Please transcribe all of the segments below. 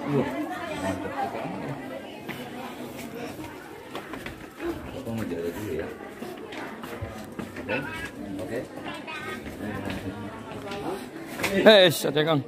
Mantap juga. Aku mau jalan dulu ya. Oke. Ada Kang.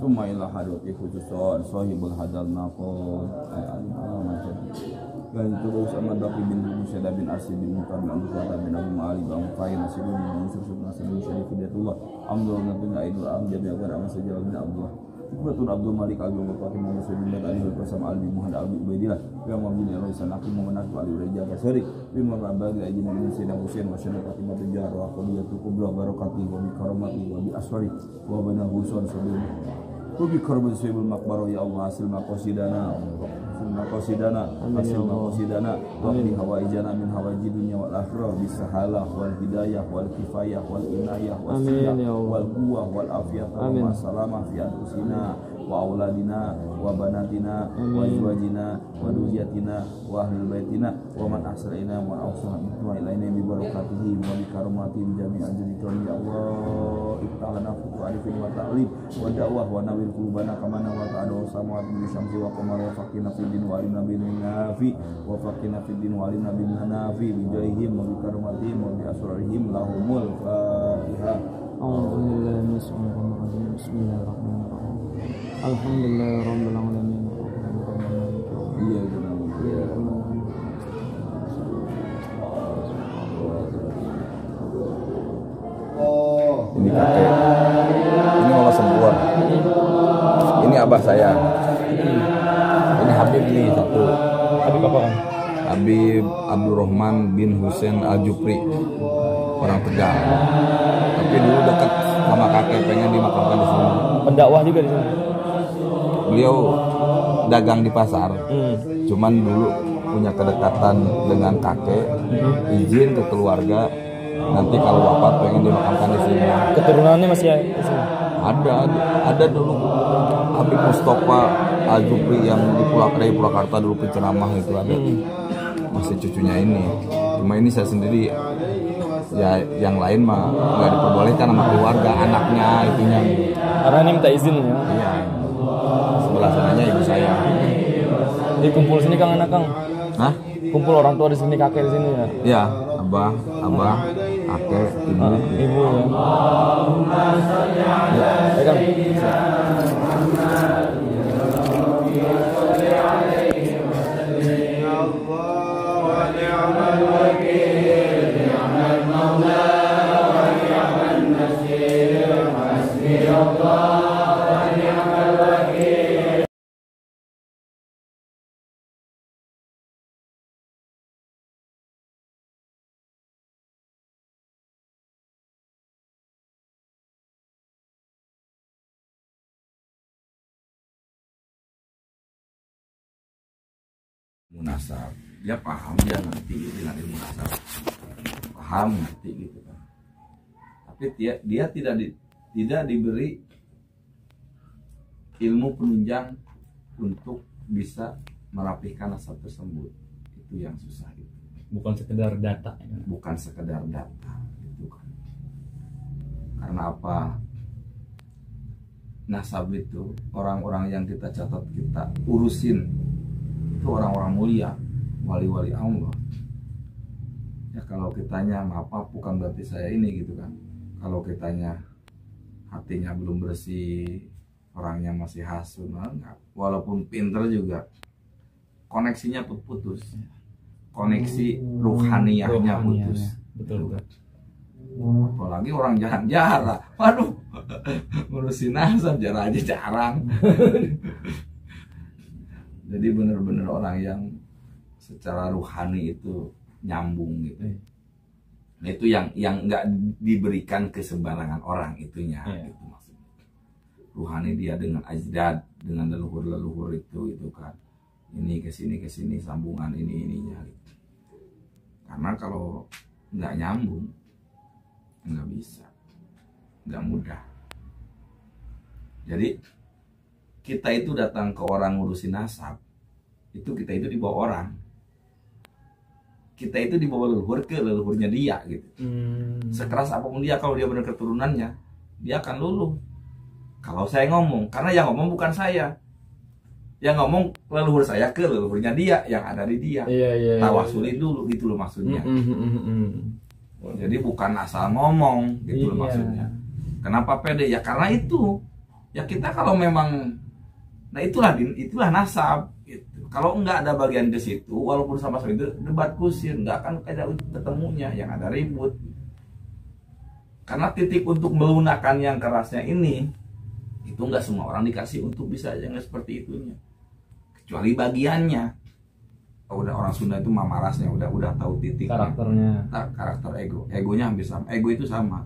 Summa ila hadwati khususon sahibul hadal naqol dan itu sama Dafi bin Musyada bin Arsi bin Mutar bin Abdul Fatah bin Abu Ma'ali bin Fahin Nasibun bin Mansur bin Nasir bin Syarif Hidayatullah Amdul Nabi Aidul Amjad bin Agar Amas Sejawab bin Abdullah Hikmatun Abdul Malik Al-Bim Al-Fatih Muhammad Sayyidin dan Ali Al-Qasam Al-Bim Muhammad Al-Bim Ubaidillah yang memilih Al-Isan Aku Muhammad Aku Ali Raja Kasari bin Marabadi Ajin bin Sayyidina Hussein wa Syarif Fatimah Tujar wa Qadiyatu Kubra Barakati wa bi karamati wa bi aswari wa bana husun sabil Ubi korban sebelum makbaro ya Allah hasil makosidana wa min hawaijana min hawaiji dunya wal akhirah bisahalah wal hidayah wal kifayah wal inayah wal siyah wal quwwah wal afiyah wa salamah fi anfusina wa auladina wa banatina wa azwajina wa dzurriyyatina wa ahli baitina wa man asra'ina wa awsana wa ilaina bi barakatihi wa bi karamatihi jami'an jami'an ya Allah ibtalana fi arifin wa ta'lim wa da'wah wa nawil qulubana kama nawata wa samawati bi syamsi wa qamari wa faqina fid din wa alimna bin nafi wa faqina fid din wa alimna bin nafi bi jaihim wa bi karamatihim wa bi asrarihim lahumul fatihah. Alhamdulillah bismillahirrahmanirrahim. Alhamdulillahirabbil alamin. Iya, ini kakek, ini mama sembuhan, ini abah saya, ini Habib nih satu. Habib apa kan? Habib Abdurrahman bin Husain Al-Jupri, orang Tegal. Tapi dulu dekat sama kakek, pengen dimakamkan di sini. Pendakwah juga di sini. Beliau dagang di pasar, cuman dulu punya kedekatan dengan kakek, izin ke keluarga. Nanti kalau wafat pengen dimakamkan di sini. Keturunannya masih di sini? Ada dulu Habib Mustafa Al-Jupri yang di Purwakarta dulu penceramah itu ada. Masih cucunya ini. Cuma ini saya sendiri, ya yang lain mah nggak diperbolehkan sama keluarga, anaknya itunya. Karena ini minta izin ya? Iya. Sebelah sananya ibu saya. Jadi kumpul sini Kang anak Kang? Hah? Kumpul orang tua di sini, kakek di sini ya? Iya, abah, kakek, ibu. Ibu ya. Ya Kang. Munasab, dia paham, dia ngerti dengan ilmu munasab, paham ngerti gitu kan. Tapi dia tidak diberi ilmu penunjang untuk bisa merapihkan nasab tersebut. Itu yang susah itu. Bukan sekedar data ya? Bukan sekedar data gitu kan. Karena apa? Nasab itu orang-orang yang kita catat, kita urusin, itu orang-orang mulia, wali-wali Allah. Ya kalau kitanya apa bukan berarti saya ini gitu kan. Kalau kitanya hatinya belum bersih, orangnya masih hasud, enggak. Walaupun pinter juga koneksinya putus. Koneksi ruhaniyahnya putus. Betul. Apalagi orang jarang-jarang. Waduh. Ngurusin nasab jarang aja jarang. Jadi benar-benar orang yang secara ruhani itu nyambung gitu. Nah itu yang nggak diberikan ke sembarangan orang itunya, gitu maksudnya. Ruhani dia dengan ajdad, dengan leluhur itu kan. Ini ke sini sambungan ininya. Gitu. Karena kalau nggak nyambung, nggak bisa, nggak mudah. Jadi kita itu datang ke orang ngurusin nasab, itu kita itu dibawa orang. Kita itu dibawa leluhur ke leluhurnya dia gitu. Sekeras apapun dia, kalau dia benar keturunannya, dia akan luluh. Kalau saya ngomong, karena yang ngomong bukan saya, yang ngomong leluhur saya ke leluhurnya dia, yang ada di dia. Tawasulin dulu gitu loh maksudnya. Jadi bukan asal ngomong gitu loh maksudnya. Kenapa pede? Ya karena itu. Ya kita kalau memang, nah itulah nasab. Gitu. Kalau nggak ada bagian ke situ, walaupun sama-sama itu debat kusir, nggak akan ada ketemunya, yang ada ribut. Karena titik untuk melunakkan yang kerasnya ini, itu nggak semua orang dikasih untuk bisa aja nggak seperti itunya. Kecuali bagiannya. Udah orang Sunda itu mamarasnya, udah tahu titik karakternya. Karakter egonya hampir sama. Ego itu sama.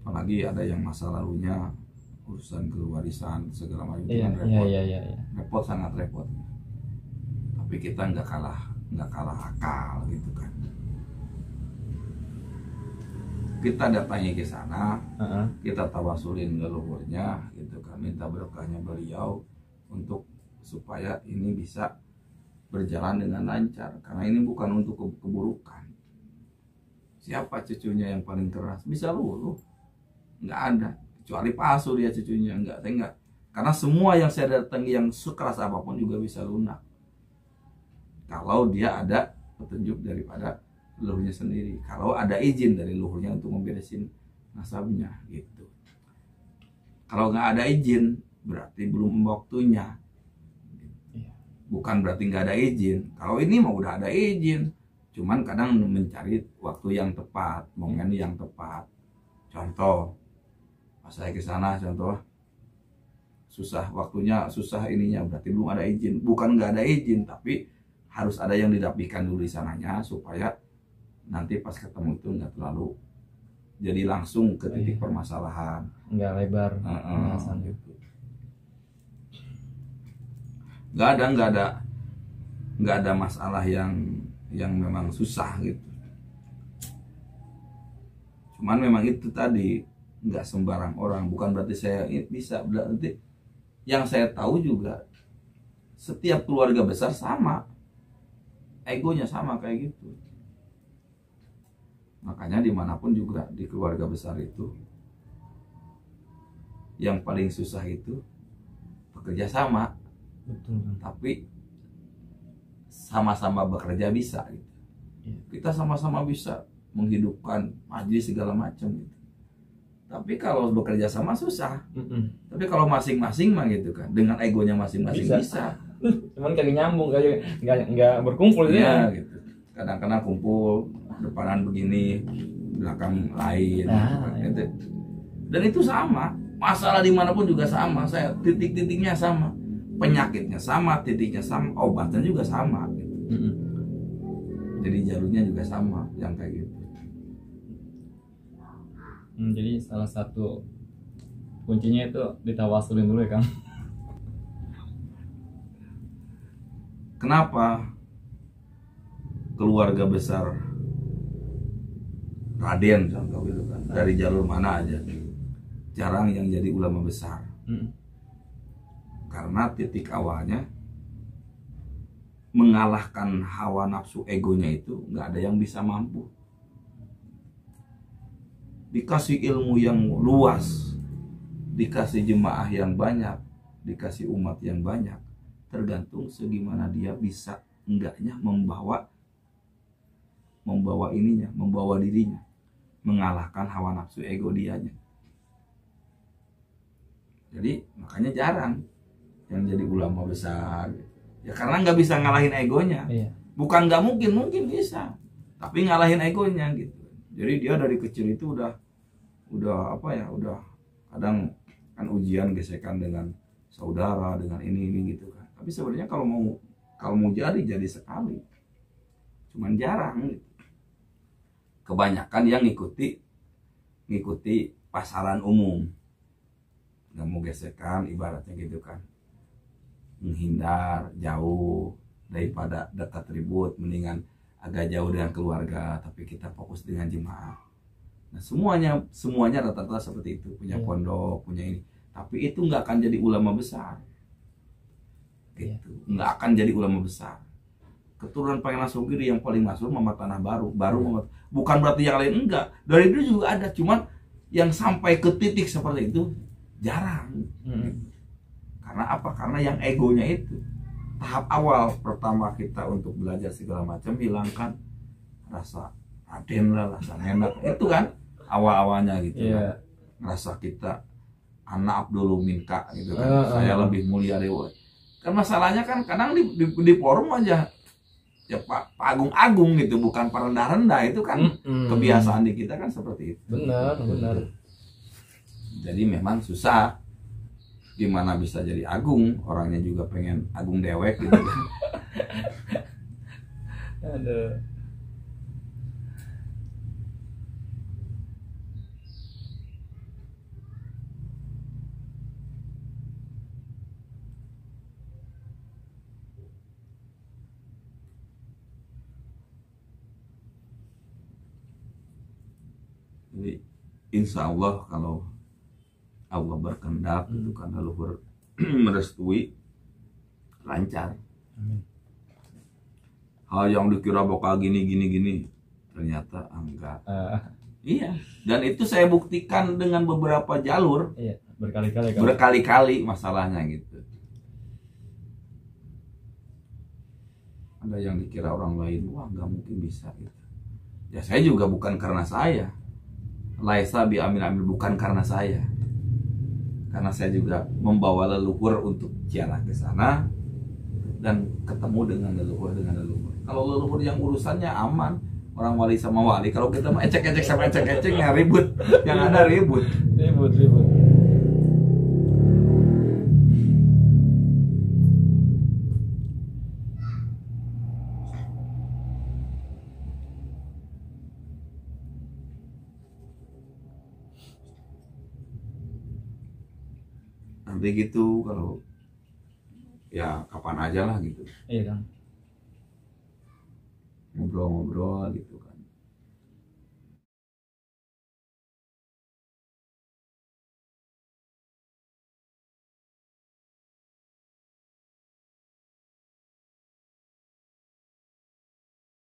Apalagi ada yang masa lalunya urusan kewarisan segala macam, repot. Repot, sangat repot. Tapi kita nggak kalah akal gitu kan. Kita datangi ke sana, kita tawasulin leluhurnya gitu kan, minta berkahnya beliau untuk supaya ini bisa berjalan dengan lancar, karena ini bukan untuk keburukan. Siapa cucunya yang paling keras bisa luluh? Nggak ada, kecuali palsu dia cucunya. Enggak. Karena semua yang saya datangi yang sekeras apapun juga bisa lunak kalau dia ada petunjuk daripada leluhurnya sendiri, kalau ada izin dari leluhurnya untuk memberesin nasabnya gitu. Kalau nggak ada izin berarti belum waktunya, bukan berarti nggak ada izin. Kalau ini mah udah ada izin, cuman kadang mencari waktu yang tepat, momen yang tepat. Contoh, pas saya ke sana, contoh susah waktunya, susah ininya, berarti belum ada izin. Bukan nggak ada izin, tapi harus ada yang dirapikan dulu di sananya supaya nanti pas ketemu itu nggak terlalu jadi langsung ke titik permasalahan, nggak lebar gitu. Nggak ada masalah yang memang susah gitu. Cuman memang itu tadi nggak sembarang orang, bukan berarti saya bisa, berarti yang saya tahu juga setiap keluarga besar sama, egonya sama kayak gitu. Makanya dimanapun juga di keluarga besar itu yang paling susah itu bekerja sama. Betul. Tapi sama-sama bekerja bisa gitu. Kita sama-sama bisa menghidupkan majelis segala macam gitu. Tapi kalau bekerja sama susah. Tapi kalau masing-masing mah gitu kan, dengan egonya masing-masing bisa. Cuman kagak nyambung, nggak berkumpul ya gitu. Kadang-kadang kumpul depanan begini, belakang lain. Gitu. Dan itu sama. Masalah dimanapun juga sama. Saya titik-titiknya sama, penyakitnya sama, titiknya sama, obatnya juga sama. Gitu. Jadi jalurnya juga sama, yang kayak gitu. Jadi salah satu kuncinya itu ditawasulin dulu ya Kang. Kenapa keluarga besar Raden contoh gitu kan, dari jalur mana aja jarang yang jadi ulama besar? Karena titik awalnya mengalahkan hawa nafsu egonya itu nggak ada yang bisa mampu. Dikasih ilmu yang luas, dikasih jemaah yang banyak, dikasih umat yang banyak, tergantung segimana dia bisa enggaknya membawa dirinya, mengalahkan hawa nafsu ego dianya. Jadi makanya jarang yang jadi ulama besar, ya karena nggak bisa ngalahin egonya. Bukan nggak mungkin bisa, tapi ngalahin egonya gitu. Jadi dia dari kecil itu udah kadang kan ujian gesekan dengan saudara, dengan ini gitu kan. Tapi sebenarnya kalau mau jadi sekali. cuman jarang gitu. Kebanyakan yang ngikuti pasaran umum, nggak mau gesekan ibaratnya gitu kan, menghindar jauh daripada dekat ribut, mendingan agak jauh dengan keluarga tapi kita fokus dengan jemaah. Nah semuanya rata-rata seperti itu, punya pondok, punya ini, tapi itu nggak akan jadi ulama besar gitu, nggak akan jadi ulama besar. Keturunan Pangeran Sugiri yang paling masyhur Muhammad Tanah Baru Muhammad. Bukan berarti yang lain enggak, dari dulu juga ada, cuman yang sampai ke titik seperti itu jarang. Karena apa? Karena yang egonya itu. Tahap awal pertama kita untuk belajar segala macam, hilangkan rasa aden lah, rasa enak itu kan awal-awalnya gitu kan. Rasa kita anak Abdul Minka gitu kan, saya lebih mulia dewa. Kan masalahnya kan kadang di forum aja ya Pak agung-agung gitu, bukan Pak rendah-rendah, itu kan kebiasaan di kita kan seperti itu. Benar. Jadi memang susah, gimana bisa jadi agung, orangnya juga pengen agung dewek gitu kan. Aduh. Jadi insya Allah kalau Allah berkehendak itu kan leluhur merestui, lancar. Hal yang dikira bakal gini ternyata enggak. Iya, dan itu saya buktikan dengan beberapa jalur. Iya, berkali-kali. Berkali-kali masalahnya gitu. Ada yang dikira orang lain, wah nggak mungkin bisa gitu. Ya saya juga bukan karena saya. Laisa bi amil bukan karena saya. Karena saya juga membawa leluhur untuk ziarah ke sana dan ketemu dengan leluhur. Kalau leluhur yang urusannya aman, orang wali sama wali. Kalau kita mau ecek-ecek sama ecek-ecek ya ribut. Yang ada ribut. Nanti gitu kalau ya kapan aja lah gitu. Iya kan. Ngobrol-ngobrol gitu kan.